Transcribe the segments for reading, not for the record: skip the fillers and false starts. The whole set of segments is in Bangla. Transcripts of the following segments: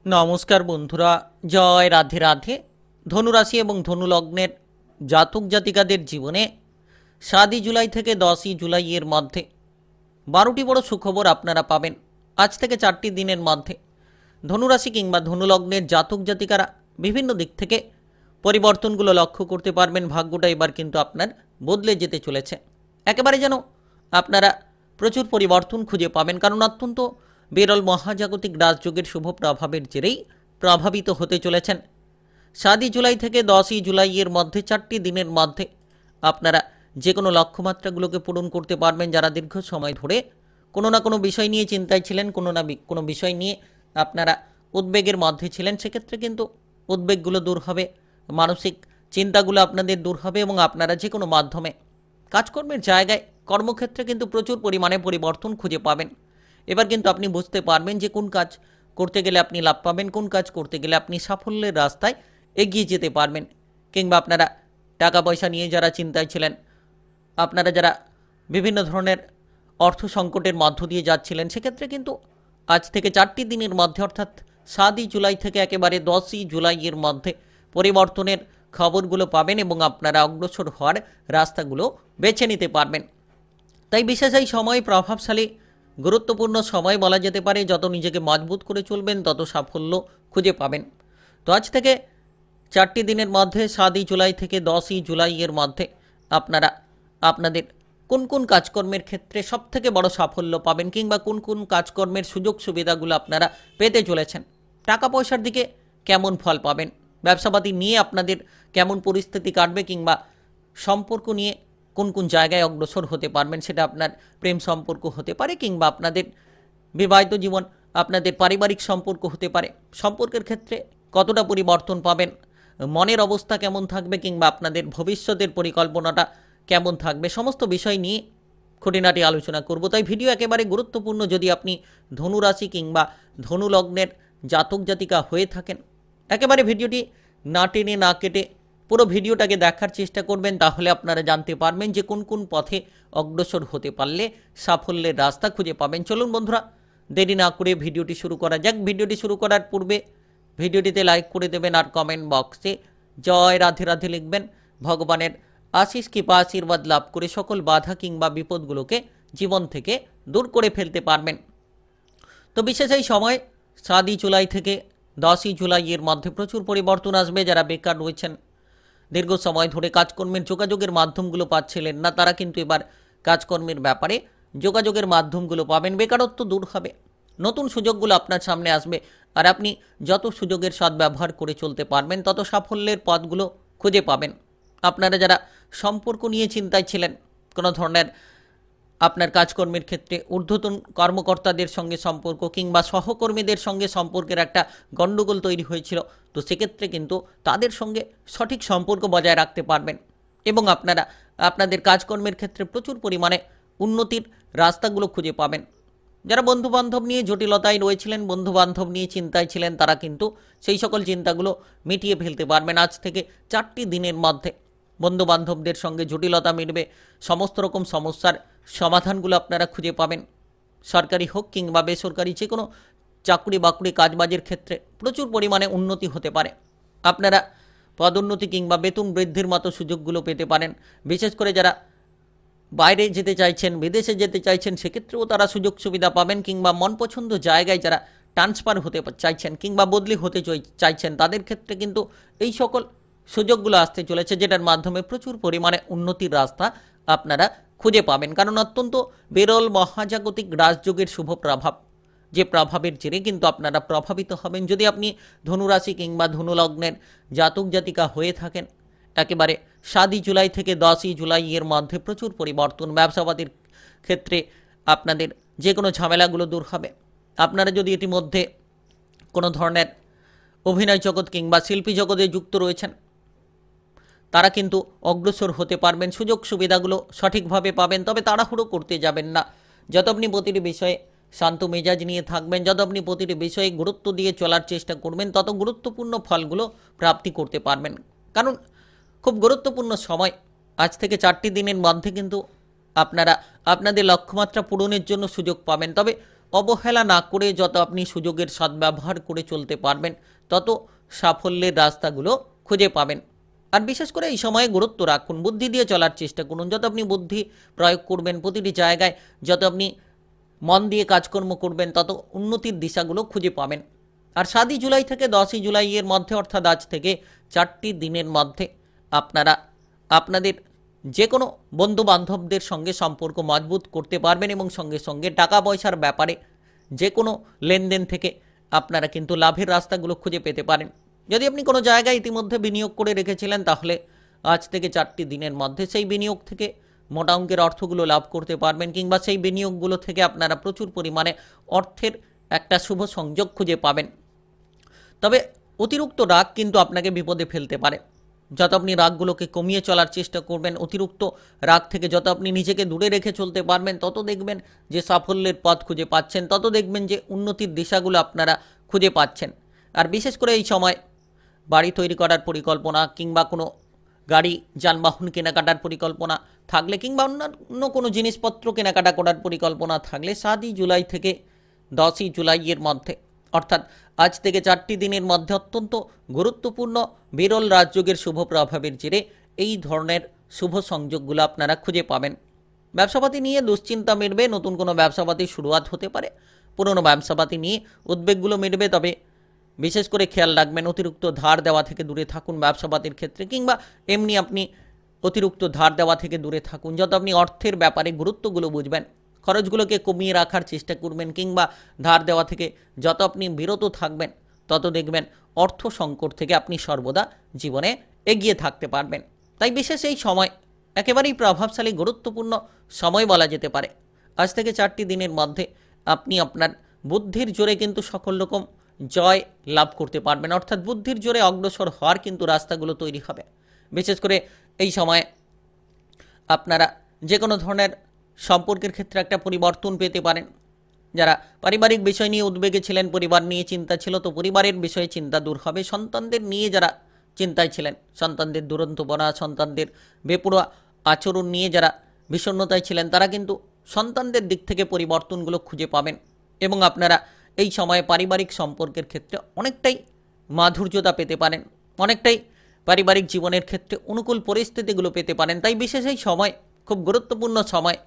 নমস্কার বন্ধুরা, জয় রাধে রাধে। ধনুরাশি এবং ধনুলগ্নের জাতক জাতিকাদের জীবনে 7 জুলাই থেকে 10 জুলাই এর মধ্যে 12টি বড় সুখবর আপনারা পাবেন। আজ থেকে 4টি দিনের মধ্যে ধনুরাশি কিংবা ধনুলগ্নের জাতক জাতিকারা বিভিন্ন দিক থেকে পরিবর্তনগুলো লক্ষ্য করতে পারবেন। ভাগ্যটা এবার কিন্তু আপনার বদলে যেতে চলেছে। একেবারে যেন আপনারা প্রচুর পরিবর্তন খুঁজে পাবেন, কারণ অত্যন্ত বিরল মহাজাগতিক রাজযোগের শুভ প্রভাবের জেরেই প্রভাবিত হতে চলেছেন। 7 জুলাই থেকে 10 জুলাই এর মধ্যে 4টি দিনের মধ্যে আপনারা যে কোনো লক্ষ্যমাত্রাগুলোকে পূরণ করতে পারবেন। যারা দীর্ঘ সময় ধরে কোনো না কোনো বিষয় নিয়ে চিন্তায় ছিলেন, কোনো বিষয় নিয়ে আপনারা উদ্বেগের মধ্যে ছিলেন, সেক্ষেত্রে কিন্তু উদ্বেগগুলো দূর হবে, মানসিক চিন্তাগুলো আপনাদের দূর হবে এবং আপনারা যে কোনো মাধ্যমে কাজকর্মের জায়গায় কর্মক্ষেত্রে কিন্তু প্রচুর পরিমাণে পরিবর্তন খুঁজে পাবেন। এবার কিন্তু আপনি বুঝতে পারবেন যে কোন কাজ করতে গেলে আপনি লাভ পাবেন, কোন কাজ করতে গেলে আপনি সাফল্যের রাস্তায় এগিয়ে যেতে পারবেন। কিংবা আপনারা টাকা পয়সা নিয়ে যারা চিন্তায় ছিলেন, আপনারা যারা বিভিন্ন ধরনের অর্থ সংকটের মধ্য দিয়ে যাচ্ছিলেন, সেক্ষেত্রে কিন্তু আজ থেকে 4টি দিনের মধ্যে অর্থাৎ 7 জুলাই থেকে একেবারে 10 জুলাই এর মধ্যে পরিবর্তনের খবরগুলো পাবেন এবং আপনারা অগ্রসর হওয়ার রাস্তাগুলো বেছে নিতে পারবেন। তাই বিশেষ এই সময় প্রভাবশালী গুরুত্বপূর্ণ সময় বলা যেতে পারে। যত নিজেকে মজবুত করে চলবেন তত সাফল্য খুঁজে পাবেন। তো আজ থেকে 4টি দিনের মধ্যে 7 জুলাই থেকে 10 জুলাই এর মধ্যে আপনারা আপনাদের কোন কোন কাজকর্মের ক্ষেত্রে সবথেকে বড় সাফল্য পাবেন কিংবা কোন কোন কাজকর্মের সুযোগ সুবিধাগুলো আপনারা পেতে চলেছেন, টাকা পয়সার দিকে কেমন ফল পাবেন, ব্যবসাপাতি নিয়ে আপনাদের কেমন পরিস্থিতি কাটবে কিংবা সম্পর্ক নিয়ে কোন কোন জায়গায় অগ্রসর হতে পারবেন, সেটা আপনার প্রেম সম্পর্ক হতে পারে কিংবা আপনাদের বিবাহিত জীবন, আপনাদের পারিবারিক সম্পর্ক হতে পারে। সম্পর্কের ক্ষেত্রে কতটা পরিবর্তন পাবেন, মনের অবস্থা কেমন থাকবে কিংবা আপনাদের ভবিষ্যতের পরিকল্পনাটা কেমন থাকবে, সমস্ত বিষয় নিয়ে খুঁটিনাটি আলোচনা করব। তাই ভিডিও একেবারে গুরুত্বপূর্ণ। যদি আপনি ধনুরাশি কিংবা ধনুলগ্নের জাতক জাতিকা হয়ে থাকেন, একেবারে ভিডিওটি না টেনে না কেটে পুরো ভিডিওটাকে দেখার চেষ্টা করবেন, তাহলে আপনারা জানতে পারবেন যে কোন কোন পথে অগ্রসর হতে পারলে সাফল্যের রাস্তা খুঁজে পাবেন। চলুন বন্ধুরা, দেরি না করে ভিডিওটি শুরু করা যাক। ভিডিওটি শুরু করার পূর্বে ভিডিওটিতে লাইক করে দেবেন আর কমেন্ট বক্সে জয় রাধে রাধে লিখবেন। ভগবানের আশিস কৃপা আশীর্বাদ লাভ করে সকল বাধা কিংবা বিপদগুলোকে জীবন থেকে দূর করে ফেলতে পারবেন। তো বিশেষ এই সময় 7 জুলাই থেকে 10 জুলাই এর মধ্যে প্রচুর পরিবর্তন আসবে। যারা বেকার রয়েছেন, দীর্ঘ সময় ধরে কাজকর্মের যোগাযোগের মাধ্যমগুলো পাচ্ছিলেন না, তারা কিন্তু এবার কাজকর্মের ব্যাপারে যোগাযোগের মাধ্যমগুলো পাবেন। বেকারত্ব দূর হবে, নতুন সুযোগগুলো আপনার সামনে আসবে আর আপনি যত সুযোগের সদ্ব্যবহার করে চলতে পারবেন তত সাফল্যের পথগুলো খুঁজে পাবেন। আপনারা যারা সম্পর্ক নিয়ে চিন্তায় ছিলেন, কোনো ধরনের আপনার কাজকর্মের ক্ষেত্রে ঊর্ধ্বতন কর্মকর্তাদের সঙ্গে সম্পর্ক কিংবা সহকর্মীদের সঙ্গে সম্পর্কের একটা গণ্ডগোল তৈরি হয়েছিল, তো সেক্ষেত্রে কিন্তু তাদের সঙ্গে সঠিক সম্পর্ক বজায় রাখতে পারবেন এবং আপনারা আপনাদের কাজকর্মের ক্ষেত্রে প্রচুর পরিমাণে উন্নতির রাস্তাগুলো খুঁজে পাবেন। যারা বন্ধুবান্ধব নিয়ে জটিলতায় রয়েছিলেন, বন্ধুবান্ধব নিয়ে চিন্তায় ছিলেন, তারা কিন্তু সেই সকল চিন্তাগুলো মিটিয়ে ফেলতে পারবেন। আজ থেকে 4টি দিনের মধ্যে বন্ধুবান্ধবদের সঙ্গে জটিলতা মিটবে, সমস্ত রকম সমস্যার সমাধানগুলো আপনারা খুঁজে পাবেন। সরকারি হোক কিংবা বেসরকারি যে কোনো চাকরি বাকরি কাজবাজের ক্ষেত্রে প্রচুর পরিমাণে উন্নতি হতে পারে। আপনারা পদোন্নতি কিংবা বেতন বৃদ্ধির মতো সুযোগগুলো পেতে পারেন। বিশেষ করে যারা বাইরে যেতে চাইছেন, বিদেশে যেতে চাইছেন, সেক্ষেত্রেও তারা সুযোগ সুবিধা পাবেন কিংবা মন পছন্দ জায়গায় যারা ট্রান্সফার হতে চাইছেন কিংবা বদলি হতে চাইছেন, তাদের ক্ষেত্রে কিন্তু এই সকল সুযোগগুলো আসতে চলেছে, যেটার মাধ্যমে প্রচুর পরিমাণে উন্নতির রাস্তা আপনারা খুঁজে পাবেন। কারণ অত্যন্ত বিরল মহাজাগতিক রাজযোগের শুভ প্রভাব, যে প্রভাবের জেরে কিন্তু আপনারা প্রভাবিত হবেন। যদি আপনি ধনুরাশি কিংবা ধনুলগ্নের জাতক জাতিকা হয়ে থাকেন, একেবারে 7 জুলাই থেকে 10 জুলাই এর মধ্যে প্রচুর পরিবর্তন। ব্যবসাপাতির ক্ষেত্রে আপনাদের যে কোনো ঝামেলাগুলো দূর হবে। আপনারা যদি ইতিমধ্যে কোনো ধরনের অভিনয় জগৎ কিংবা শিল্পী জগতে যুক্ত রয়েছেন, তারা কিন্তু অগ্রসর হতে পারবেন, সুযোগ সুবিধাগুলো সঠিকভাবে পাবেন। তবে তাড়াহুড়ো করতে যাবেন না। যত আপনি প্রতিটি বিষয়ে শান্ত মেজাজ নিয়ে থাকবেন, যত আপনি প্রতিটি বিষয়ে গুরুত্ব দিয়ে চলার চেষ্টা করবেন, তত গুরুত্বপূর্ণ ফলগুলো প্রাপ্তি করতে পারবেন। কারণ খুব গুরুত্বপূর্ণ সময়। আজ থেকে 4টি দিনের মধ্যে কিন্তু আপনারা আপনাদের লক্ষ্যমাত্রা পূরণের জন্য সুযোগ পাবেন। তবে অবহেলা না করে যত আপনি সুযোগের সদ্ব্যবহার করে চলতে পারবেন, তত সাফল্যের রাস্তাগুলো খুঁজে পাবেন। আর বিশেষ করে এই সময়ে গুরুত্ব রাখুন, বুদ্ধি দিয়ে চলার চেষ্টা করুন। যত আপনি বুদ্ধি প্রয়োগ করবেন প্রতিটি জায়গায়, যত আপনি মন দিয়ে কাজকর্ম করবেন, তত উন্নতির দিশাগুলো খুঁজে পাবেন। আর 7ই জুলাই থেকে 10ই জুলাইয়ের মধ্যে, অর্থাৎ আজ থেকে 4টি দিনের মধ্যে আপনারা আপনাদের যে কোনো বন্ধু বান্ধবদের সঙ্গে সম্পর্ক মজবুত করতে পারবেন এবং সঙ্গে সঙ্গে টাকা পয়সার ব্যাপারে যে কোনো লেনদেন থেকে আপনারা কিন্তু লাভের রাস্তাগুলো খুঁজে পেতে পারেন। যদি আপনি কোনো জায়গায় ইতিমধ্যে বিনিয়োগ করে রেখেছিলেন, তাহলে আজ থেকে 4টি দিনের মধ্যে সেই বিনিয়োগ থেকে মোটা অঙ্কের অর্থগুলো লাভ করতে পারবেন, কিংবা সেই বিনিয়োগগুলো থেকে আপনারা প্রচুর পরিমাণে অর্থের একটা শুভ সংযোগ খুঁজে পাবেন। তবে অতিরিক্ত রাগ কিন্তু আপনাকে বিপদে ফেলতে পারে। যত আপনি রাগগুলোকে কমিয়ে চলার চেষ্টা করবেন, অতিরিক্ত রাগ থেকে যত আপনি নিজেকে দূরে রেখে চলতে পারবেন, তত দেখবেন যে সাফল্যের পথ খুঁজে পাচ্ছেন, তত দেখবেন যে উন্নতির দিশাগুলো আপনারা খুঁজে পাচ্ছেন। আর বিশেষ করে এই সময় বাড়ি তৈরি করার পরিকল্পনা, কিংবা কোনো গাড়ি যানবাহন কেনাকাটার পরিকল্পনা থাকলে, কিংবা অন্য কোনো জিনিসপত্র কেনাকাটা করার পরিকল্পনা থাকলে 7ই জুলাই থেকে 10ই জুলাইয়ের মধ্যে, অর্থাৎ আজ থেকে 4টি দিনের মধ্যে অত্যন্ত গুরুত্বপূর্ণ বিরল রাজযোগের শুভ প্রভাবের জেরে এই ধরনের শুভ সংযোগগুলো আপনারা খুঁজে পাবেন। ব্যবসাপাতি নিয়ে দুশ্চিন্তা মিটবে, নতুন কোনো ব্যবসাপাতির শুরুয়াত হতে পারে। পুরনো ব্যবসাপাতি নিয়ে উদ্বেগগুলো মিটবে, তবে বিশেষ করে খেয়াল রাখবেন অতিরিক্ত ধার দেওয়া থেকে দূরে থাকুন ব্যবসাপাতির ক্ষেত্রে, কিংবা এমনি আপনি অতিরিক্ত ধার দেওয়া থেকে দূরে থাকুন। যত আপনি অর্থের ব্যাপারে গুরুত্বগুলো বুঝবেন, খরচগুলোকে কমিয়ে রাখার চেষ্টা করবেন, কিংবা ধার দেওয়া থেকে যত আপনি বিরত থাকবেন, তত দেখবেন অর্থ সংকট থেকে আপনি সর্বদা জীবনে এগিয়ে থাকতে পারবেন। তাই বিশেষ এই সময় একেবারেই প্রভাবশালী গুরুত্বপূর্ণ সময় বলা যেতে পারে। আজ থেকে 4টি দিনের মধ্যে আপনি আপনার বুদ্ধির জোরে কিন্তু সকল রকম জয় লাভ করতে পারবেন, অর্থাৎ বুদ্ধির জোরে অগ্রসর হওয়ার কিন্তু রাস্তাগুলো তৈরি হবে। বিশেষ করে এই সময়ে আপনারা যে কোনো ধরনের সম্পর্কের ক্ষেত্রে একটা পরিবর্তন পেতে পারেন। যারা পারিবারিক বিষয় নিয়ে উদ্বেগে ছিলেন, পরিবার নিয়ে চিন্তা ছিল, তো পরিবারের বিষয়ে চিন্তা দূর হবে। সন্তানদের নিয়ে যারা চিন্তায় ছিলেন, সন্তানদের দুরন্তপনা, সন্তানদের বেপরোয়া আচরণ নিয়ে যারা বিষণ্ণতায় ছিলেন, তারা কিন্তু সন্তানদের দিক থেকে পরিবর্তনগুলো খুঁজে পাবেন এবং আপনারা এই সময়ে পারিবারিক সম্পর্কের ক্ষেত্রে অনেকটাই মাধুর্যতা পেতে পারেন, অনেকটাই পারিবারিক জীবনের ক্ষেত্রে অনুকূল পরিস্থিতিগুলো পেতে পারেন। তাই বিশেষ এই সময় খুব গুরুত্বপূর্ণ সময়।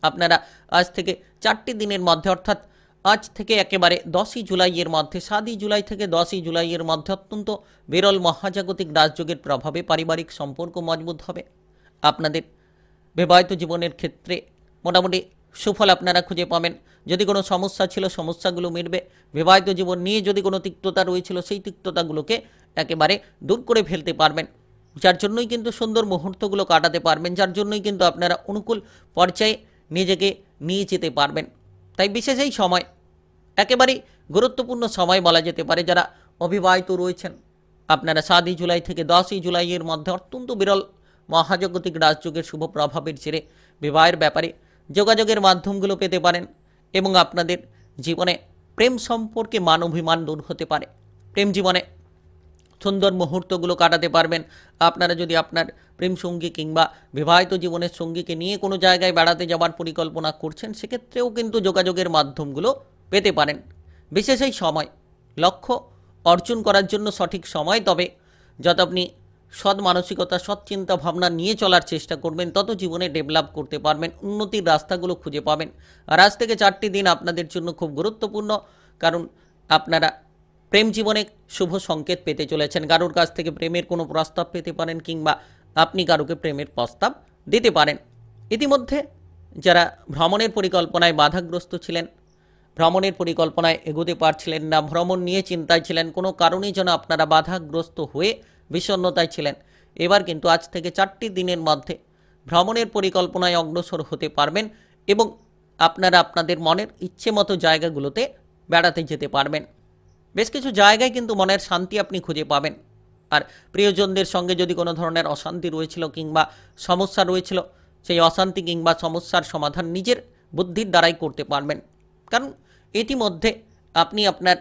আপনারা আজ থেকে 4টি দিনের মধ্যে, অর্থাৎ আজ থেকে একেবারে 10ই জুলাইয়ের মধ্যে, 7ই জুলাই থেকে 10ই জুলাইয়ের মধ্যে অত্যন্ত বিরল মহাজাগতিক রাজযোগের প্রভাবে পারিবারিক সম্পর্ক মজবুত হবে। আপনাদের বিবাহিত জীবনের ক্ষেত্রে মোটামুটি সুফল আপনারা খুঁজে পাবেন। যদি কোনো সমস্যা ছিল, সমস্যাগুলো মিটবে। বিবাহিত জীবন নিয়ে যদি কোনো তিক্ততা রয়েছিল, সেই তিক্ততাগুলোকে একেবারে দূর করে ফেলতে পারবেন, যার জন্যই কিন্তু সুন্দর মুহূর্তগুলো কাটাতে পারবেন, যার জন্যই কিন্তু আপনারা অনুকূল পর্যায়ে নিজেকে নিয়ে যেতে পারবেন। তাই বিশেষ এই সময় একেবারেই গুরুত্বপূর্ণ সময় বলা যেতে পারে। যারা অবিবাহিত রয়েছেন, আপনারা 7ই জুলাই থেকে 10ই জুলাইয়ের মধ্যে অত্যন্ত বিরল মহাজাগতিক রাজযোগের শুভ প্রভাবের জেরে বিবাহের ব্যাপারে যোগাযোগের মাধ্যমগুলো পেতে পারেন এবং আপনাদের জীবনে প্রেম সম্পর্কে মান অভিমান দূর হতে পারে। প্রেম জীবনে সুন্দর মুহূর্তগুলো কাটাতে পারবেন। আপনারা যদি আপনার প্রেম সঙ্গী কিংবা বিবাহিত জীবনের সঙ্গীকে নিয়ে কোনো জায়গায় বেড়াতে যাওয়ার পরিকল্পনা করছেন, সেক্ষেত্রেও কিন্তু যোগাযোগের মাধ্যমগুলো পেতে পারেন। বিশেষ এই সময় লক্ষ্য অর্জন করার জন্য সঠিক সময়। তবে যত আপনি সৎ মানসিকতা, সৎ চিন্তা ভাবনা নিয়ে চলার চেষ্টা করবেন, তত জীবনে ডেভেলপ করতে পারবেন, উন্নতির রাস্তাগুলো খুঁজে পাবেন। আর আজ থেকে 4টি দিন আপনাদের জন্য খুব গুরুত্বপূর্ণ, কারণ আপনারা প্রেম জীবনে শুভ সংকেত পেতে চলেছেন। কারোর কাছ থেকে প্রেমের কোনো প্রস্তাব পেতে পারেন, কিংবা আপনি কারোকে প্রেমের প্রস্তাব দিতে পারেন। ইতিমধ্যে যারা ভ্রমণের পরিকল্পনায় বাধাগ্রস্ত ছিলেন, ভ্রমণের পরিকল্পনায় এগোতে পারছিলেন না, ভ্রমণ নিয়ে চিন্তায় ছিলেন, কোনো কারণেই যেন আপনারা বাধাগ্রস্ত হয়ে বিষণ্ণতায় ছিলেন, এবার কিন্তু আজ থেকে 4টি দিনের মধ্যে ভ্রমণের পরিকল্পনায় অগ্রসর হতে পারবেন এবং আপনারা আপনাদের মনের ইচ্ছে মতো জায়গাগুলোতে বেড়াতে যেতে পারবেন। বেশ কিছু জায়গায় কিন্তু মনের শান্তি আপনি খুঁজে পাবেন। আর প্রিয়জনদের সঙ্গে যদি কোনো ধরনের অশান্তি রয়েছিল কিংবা সমস্যা রয়েছিল, সেই অশান্তি কিংবা সমস্যার সমাধান নিজের বুদ্ধির দ্বারাই করতে পারবেন। কারণ ইতিমধ্যে আপনি আপনার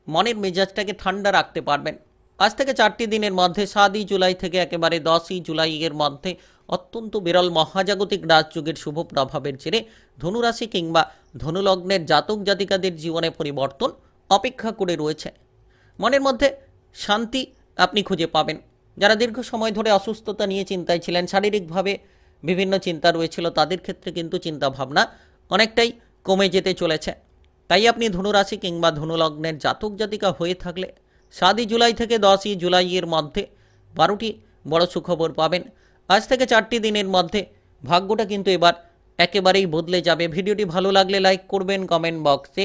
মনের মেজাজটাকে ঠান্ডা রাখতে পারবেন। আজ থেকে 4টি দিনের মধ্যে 7ই জুলাই থেকে একেবারে 10ই জুলাইয়ের মধ্যে অত্যন্ত বিরল মহাজাগতিক রাজযোগের শুভ প্রভাবের জেরে ধনুরাশি কিংবা ধনুলগ্নের জাতক জাতিকাদের জীবনে পরিবর্তন অপেক্ষা করে রয়েছে। মনের মধ্যে শান্তি আপনি খুঁজে পাবেন। যারা দীর্ঘ সময় ধরে অসুস্থতা নিয়ে চিন্তায় ছিলেন, শারীরিকভাবে বিভিন্ন চিন্তা রয়েছিল, তাদের ক্ষেত্রে কিন্তু চিন্তা ভাবনা অনেকটাই কমে যেতে চলেছে। তাই আপনি ধনুরাশি কিংবা ধনুলগ্নের জাতক জাতিকা হয়ে থাকলে 7 জুলাই থেকে 10 জুলাইয়ের মধ্যে 12টি বড় সুখবর পাবেন। আজ থেকে 4টি দিনের মধ্যে ভাগ্যটা কিন্তু এবার একেবারেই বদলে যাবে। ভিডিওটি ভালো লাগলে লাইক করবেন, কমেন্ট বক্সে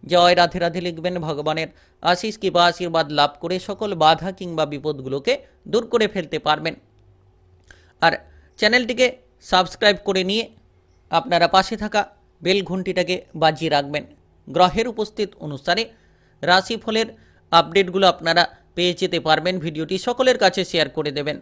জয় রাধে রাধে লিখবেন। ভগবানের আশিস কিংবা আশীর্বাদ লাভ করে সকল বাধা কিংবা বিপদগুলোকে দূর করে ফেলতে পারবেন। আর চ্যানেলটিকে সাবস্ক্রাইব করে নিয়ে আপনারা পাশে থাকা বেল ঘন্টিটাকে বাজিয়ে রাখবেন। গ্রহের উপস্থিত অনুসারে রাশিফলের আপডেটগুলো আপনারা পেয়ে যেতে পারবেন। ভিডিওটি সকলের কাছে শেয়ার করে দেবেন।